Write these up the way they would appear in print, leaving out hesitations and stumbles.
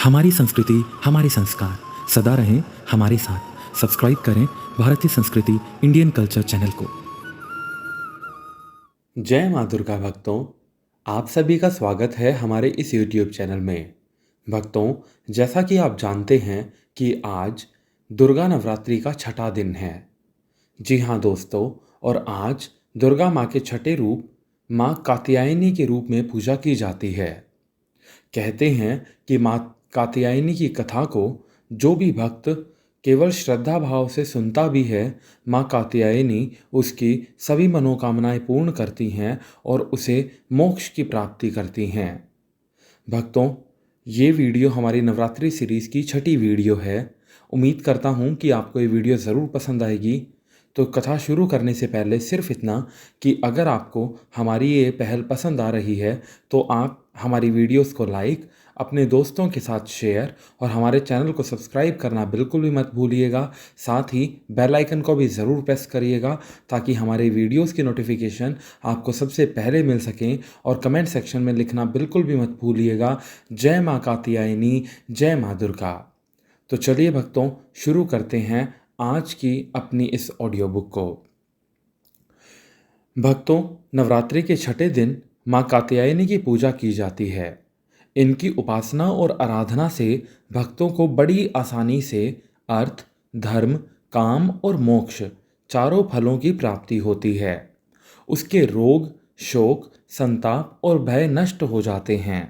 हमारी संस्कृति, हमारे संस्कार सदा रहें हमारे साथ। सब्सक्राइब करें भारतीय संस्कृति इंडियन कल्चर चैनल को। जय माँ दुर्गा भक्तों, आप सभी का स्वागत है हमारे इस YouTube चैनल में। भक्तों, जैसा कि आप जानते हैं कि आज दुर्गा नवरात्रि का छठा दिन है। जी हाँ दोस्तों, और आज दुर्गा माँ के छठे रूप माँ कात्यायनी के रूप में पूजा की जाती है। कहते हैं कि माँ कात्यायनी की कथा को जो भी भक्त केवल श्रद्धा भाव से सुनता भी है, माँ कात्यायनी उसकी सभी मनोकामनाएं पूर्ण करती हैं और उसे मोक्ष की प्राप्ति करती हैं। भक्तों, ये वीडियो हमारी नवरात्रि सीरीज़ की छठी वीडियो है। उम्मीद करता हूँ कि आपको ये वीडियो ज़रूर पसंद आएगी। तो कथा शुरू करने से पहले सिर्फ इतना कि अगर आपको हमारी ये पहल पसंद आ रही है तो आप हमारी वीडियोस को लाइक, अपने दोस्तों के साथ शेयर और हमारे चैनल को सब्सक्राइब करना बिल्कुल भी मत भूलिएगा। साथ ही बेल आइकन को भी ज़रूर प्रेस करिएगा ताकि हमारे वीडियोस की नोटिफिकेशन आपको सबसे पहले मिल सकें। और कमेंट सेक्शन में लिखना बिल्कुल भी मत भूलिएगा, जय माँ कात्यायनी, जय माँ दुर्गा। तो चलिए भक्तों, शुरू करते हैं आज की अपनी इस ऑडियो बुक को। भक्तों, नवरात्रि के छठे दिन माँ कात्यायनी की पूजा की जाती है। इनकी उपासना और आराधना से भक्तों को बड़ी आसानी से अर्थ, धर्म, काम और मोक्ष चारों फलों की प्राप्ति होती है। उसके रोग, शोक, संताप और भय नष्ट हो जाते हैं।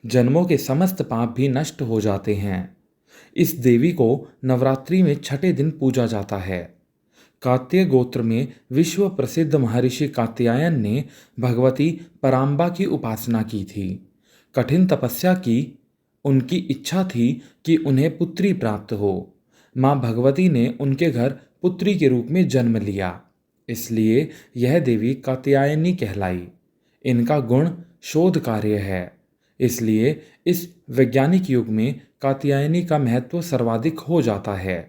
जन्मों के समस्त पाप भी नष्ट हो जाते हैं। इस देवी को नवरात्रि में छठे दिन पूजा जाता है। कात्य गोत्र में विश्व प्रसिद्ध महर्षि कात्यायन ने भगवती पराम्बा की उपासना की थी। कठिन तपस्या की। उनकी इच्छा थी कि उन्हें पुत्री प्राप्त हो। माँ भगवती ने उनके घर पुत्री के रूप में जन्म लिया, इसलिए यह देवी कात्यायनी कहलाई। इनका गुण शोध कार्य है, इसलिए इस वैज्ञानिक युग में कात्यायनी का महत्व सर्वाधिक हो जाता है।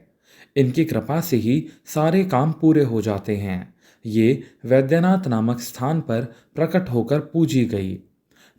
इनकी कृपा से ही सारे काम पूरे हो जाते हैं। ये वैद्यनाथ नामक स्थान पर प्रकट होकर पूजी गई।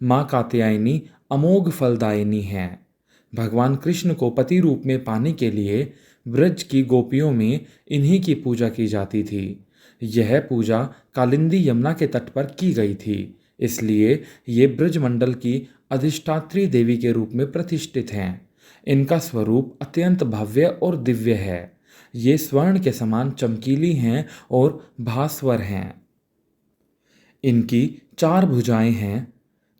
माँ कात्यायनी अमोघ फलदायिनी हैं। भगवान कृष्ण को पति रूप में पाने के लिए ब्रज की गोपियों में इन्हीं की पूजा की जाती थी। यह पूजा कालिंदी यमुना के तट पर की गई थी, इसलिए ये ब्रजमंडल की अधिष्ठात्री देवी के रूप में प्रतिष्ठित हैं। इनका स्वरूप अत्यंत भव्य और दिव्य है। ये स्वर्ण के समान चमकीली हैं और भास्वर हैं। इनकी 4 भुजाएं हैं।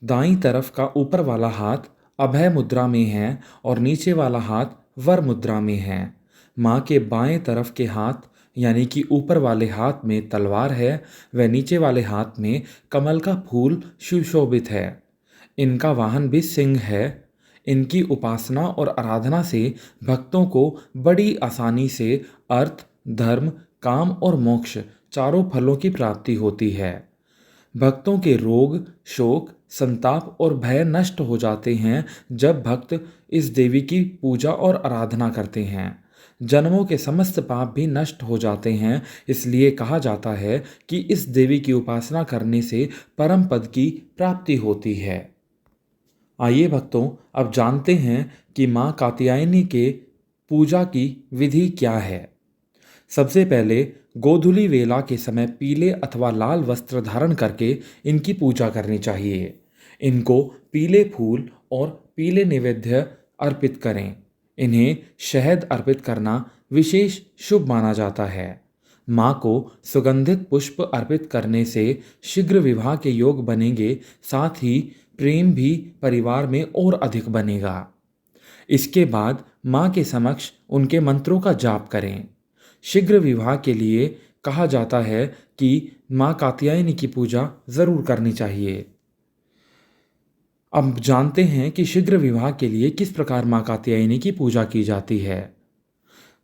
दाईं तरफ का ऊपर वाला हाथ अभय मुद्रा में है और नीचे वाला हाथ वर मुद्रा में है। माँ के बाएं तरफ के हाथ यानी कि ऊपर वाले हाथ में तलवार है व नीचे वाले हाथ में कमल का फूल सुशोभित है। इनका वाहन भी सिंह है। इनकी उपासना और आराधना से भक्तों को बड़ी आसानी से अर्थ, धर्म, काम और मोक्ष चारों फलों की प्राप्ति होती है। भक्तों के रोग, शोक, संताप और भय नष्ट हो जाते हैं जब भक्त इस देवी की पूजा और आराधना करते हैं। जन्मों के समस्त पाप भी नष्ट हो जाते हैं, इसलिए कहा जाता है कि इस देवी की उपासना करने से परम पद की प्राप्ति होती है। आइए भक्तों, अब जानते हैं कि माँ कात्यायनी के पूजा की विधि क्या है। सबसे पहले गोधूली वेला के समय पीले अथवा लाल वस्त्र धारण करके इनकी पूजा करनी चाहिए। इनको पीले फूल और पीले नैवेद्य अर्पित करें। इन्हें शहद अर्पित करना विशेष शुभ माना जाता है। माँ को सुगंधित पुष्प अर्पित करने से शीघ्र विवाह के योग बनेंगे, साथ ही प्रेम भी परिवार में और अधिक बनेगा। इसके बाद माँ के समक्ष उनके मंत्रों का जाप करें। शीघ्र विवाह के लिए कहा जाता है कि माँ कात्यायनी की पूजा जरूर करनी चाहिए। अब जानते हैं कि शीघ्र विवाह के लिए किस प्रकार माँ कात्यायनी की पूजा की जाती है।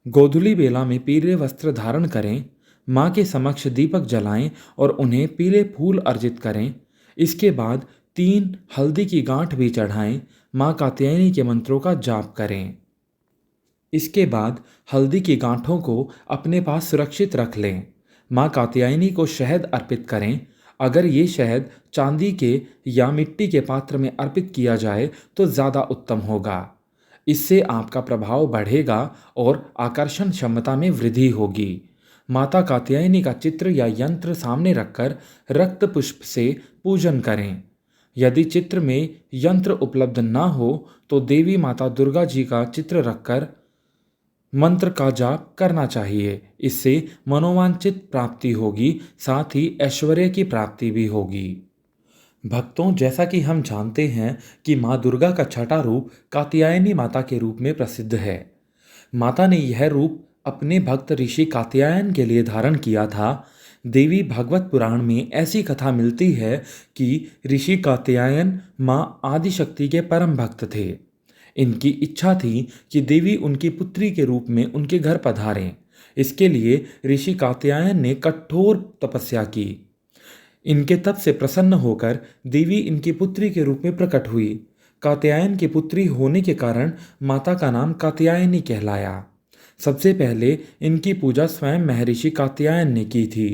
गोधूली बेला में पीले वस्त्र धारण करें। माँ के समक्ष दीपक जलाएं और उन्हें पीले फूल अर्जित करें। इसके बाद 3 हल्दी की गांठ भी चढ़ाएं। माँ कात्यायनी के मंत्रों का जाप करें। इसके बाद हल्दी की गांठों को अपने पास सुरक्षित रख लें। माँ कात्यायनी को शहद अर्पित करें। अगर ये शहद चांदी के या मिट्टी के पात्र में अर्पित किया जाए तो ज़्यादा उत्तम होगा। इससे आपका प्रभाव बढ़ेगा और आकर्षण क्षमता में वृद्धि होगी। माता कात्यायनी का चित्र या यंत्र सामने रखकर रक्त पुष्प से पूजन करें। यदि चित्र में यंत्र उपलब्ध न हो तो देवी माता दुर्गा जी का चित्र रखकर मंत्र का जाप करना चाहिए। इससे मनोवांछित प्राप्ति होगी, साथ ही ऐश्वर्य की प्राप्ति भी होगी। भक्तों, जैसा कि हम जानते हैं कि माँ दुर्गा का छठा रूप कात्यायनी माता के रूप में प्रसिद्ध है। माता ने यह रूप अपने भक्त ऋषि कात्यायन के लिए धारण किया था। देवी भागवत पुराण में ऐसी कथा मिलती है कि ऋषि कात्यायन माँ आदिशक्ति के परम भक्त थे। इनकी इच्छा थी कि देवी उनकी पुत्री के रूप में उनके घर पधारें। इसके लिए ऋषि कात्यायन ने कठोर तपस्या की। इनके तप से प्रसन्न होकर देवी इनकी पुत्री के रूप में प्रकट हुई। कात्यायन की पुत्री होने के कारण माता का नाम कात्यायनी कहलाया। सबसे पहले इनकी पूजा स्वयं महर्षि कात्यायन ने की थी।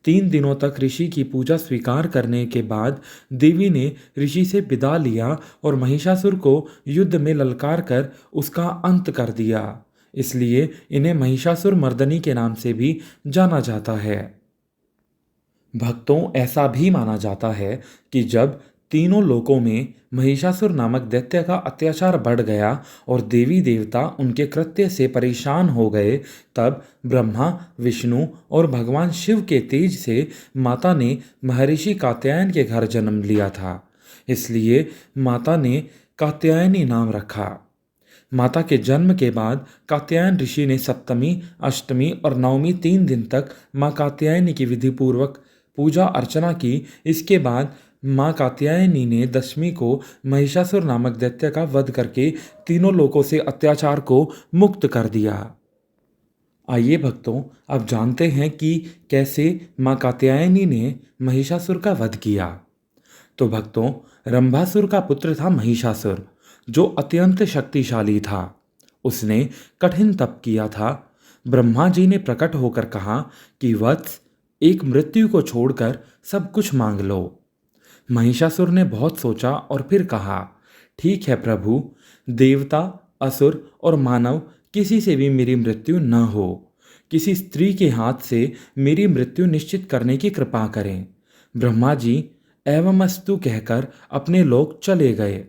3 दिनों तक ऋषि की पूजा स्वीकार करने के बाद देवी ने ऋषि से विदा लिया और महिषासुर को युद्ध में ललकार कर उसका अंत कर दिया। इसलिए इन्हें महिषासुर मर्दनी के नाम से भी जाना जाता है। भक्तों, ऐसा भी माना जाता है कि जब तीनों लोकों में महिषासुर नामक दैत्य का अत्याचार बढ़ गया और देवी देवता उनके कृत्य से परेशान हो गए, तब ब्रह्मा, विष्णु और भगवान शिव के तेज से माता ने महर्षि कात्यायन के घर जन्म लिया था। इसलिए माता ने कात्यायनी नाम रखा। माता के जन्म के बाद कात्यायन ऋषि ने सप्तमी, अष्टमी और नवमी 3 दिन तक माँ कात्यायनी की विधिपूर्वक पूजा अर्चना की। इसके बाद माँ कात्यायनी ने दशमी को महिषासुर नामक दैत्य का वध करके तीनों लोकों से अत्याचार को मुक्त कर दिया। आइए भक्तों, अब जानते हैं कि कैसे माँ कात्यायनी ने महिषासुर का वध किया। तो भक्तों, रंभासुर का पुत्र था महिषासुर, जो अत्यंत शक्तिशाली था। उसने कठिन तप किया था। ब्रह्मा जी ने प्रकट होकर कहा कि वत्स, एक मृत्यु को छोड़कर सब कुछ मांग लो। महिषासुर ने बहुत सोचा और फिर कहा, ठीक है प्रभु, देवता, असुर और मानव किसी से भी मेरी मृत्यु न हो। किसी स्त्री के हाथ से मेरी मृत्यु निश्चित करने की कृपा करें। ब्रह्मा जी एवमस्तु कहकर अपने लोक चले गए।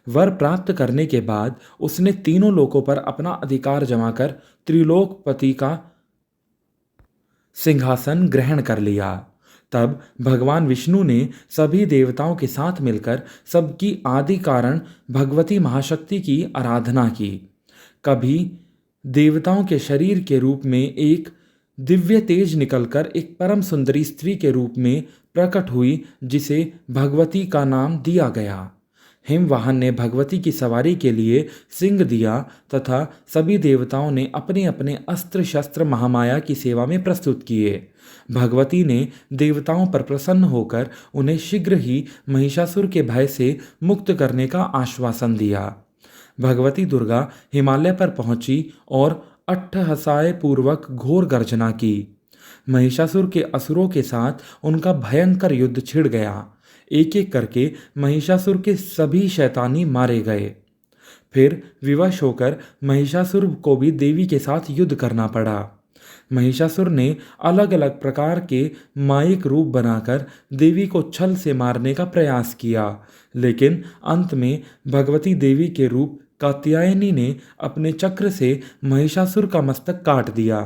वर प्राप्त करने के बाद उसने तीनों लोकों पर अपना अधिकार जमाकर त्रिलोकपति का सिंहासन ग्रहण कर लिया। तब भगवान विष्णु ने सभी देवताओं के साथ मिलकर सबकी आदि कारण भगवती महाशक्ति की आराधना की। कभी देवताओं के शरीर के रूप में एक दिव्य तेज निकलकर एक परम सुंदरी स्त्री के रूप में प्रकट हुई, जिसे भगवती का नाम दिया गया। हिमवाहन ने भगवती की सवारी के लिए सिंह दिया तथा सभी देवताओं ने अपने अपने अस्त्र शस्त्र महामाया की सेवा में प्रस्तुत किए। भगवती ने देवताओं पर प्रसन्न होकर उन्हें शीघ्र ही महिषासुर के भय से मुक्त करने का आश्वासन दिया। भगवती दुर्गा हिमालय पर पहुंची और अट्टहासाय पूर्वक घोर गर्जना की। महिषासुर के असुरों के साथ उनका भयंकर युद्ध छिड़ गया। एक एक करके महिषासुर के सभी शैतानी मारे गए। फिर विवश होकर महिषासुर को भी देवी के साथ युद्ध करना पड़ा। महिषासुर ने अलग अलग प्रकार के मायिक रूप बनाकर देवी को छल से मारने का प्रयास किया, लेकिन अंत में भगवती देवी के रूप कात्यायनी ने अपने चक्र से महिषासुर का मस्तक काट दिया।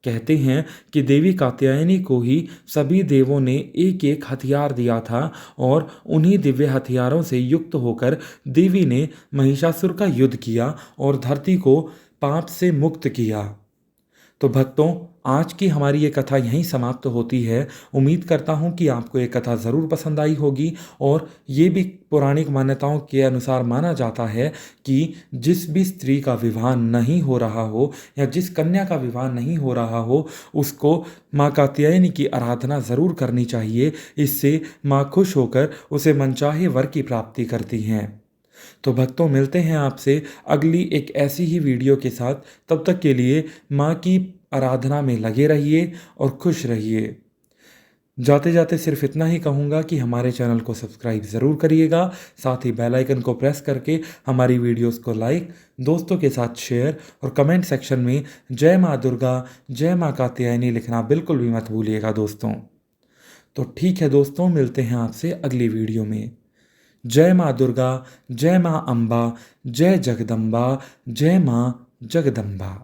कहते हैं कि देवी कात्यायनी को ही सभी देवों ने एक एक हथियार दिया था और उन्हीं दिव्य हथियारों से युक्त होकर देवी ने महिषासुर का युद्ध किया और धरती को पाप से मुक्त किया। तो भक्तों, आज की हमारी ये कथा यहीं समाप्त होती है। उम्मीद करता हूँ कि आपको ये कथा ज़रूर पसंद आई होगी। और ये भी पौराणिक मान्यताओं के अनुसार माना जाता है कि जिस भी स्त्री का विवाह नहीं हो रहा हो या जिस कन्या का विवाह नहीं हो रहा हो, उसको माँ कात्यायनी की आराधना ज़रूर करनी चाहिए। इससे माँ खुश होकर उसे मनचाहे वर की प्राप्ति करती हैं। तो भक्तों, मिलते हैं आपसे अगली एक ऐसी ही वीडियो के साथ। तब तक के लिए माँ की आराधना में लगे रहिए और खुश रहिए। जाते जाते सिर्फ इतना ही कहूँगा कि हमारे चैनल को सब्सक्राइब ज़रूर करिएगा, साथ ही बेल आइकन को प्रेस करके हमारी वीडियोस को लाइक, दोस्तों के साथ शेयर और कमेंट सेक्शन में जय माँ दुर्गा, जय माँ कात्यायनी लिखना बिल्कुल भी मत भूलिएगा दोस्तों। तो ठीक है दोस्तों, मिलते हैं आपसे अगली वीडियो में। जय माँ दुर्गा, जय माँ अम्बा, जय जगदम्बा, जय माँ जगदम्बा।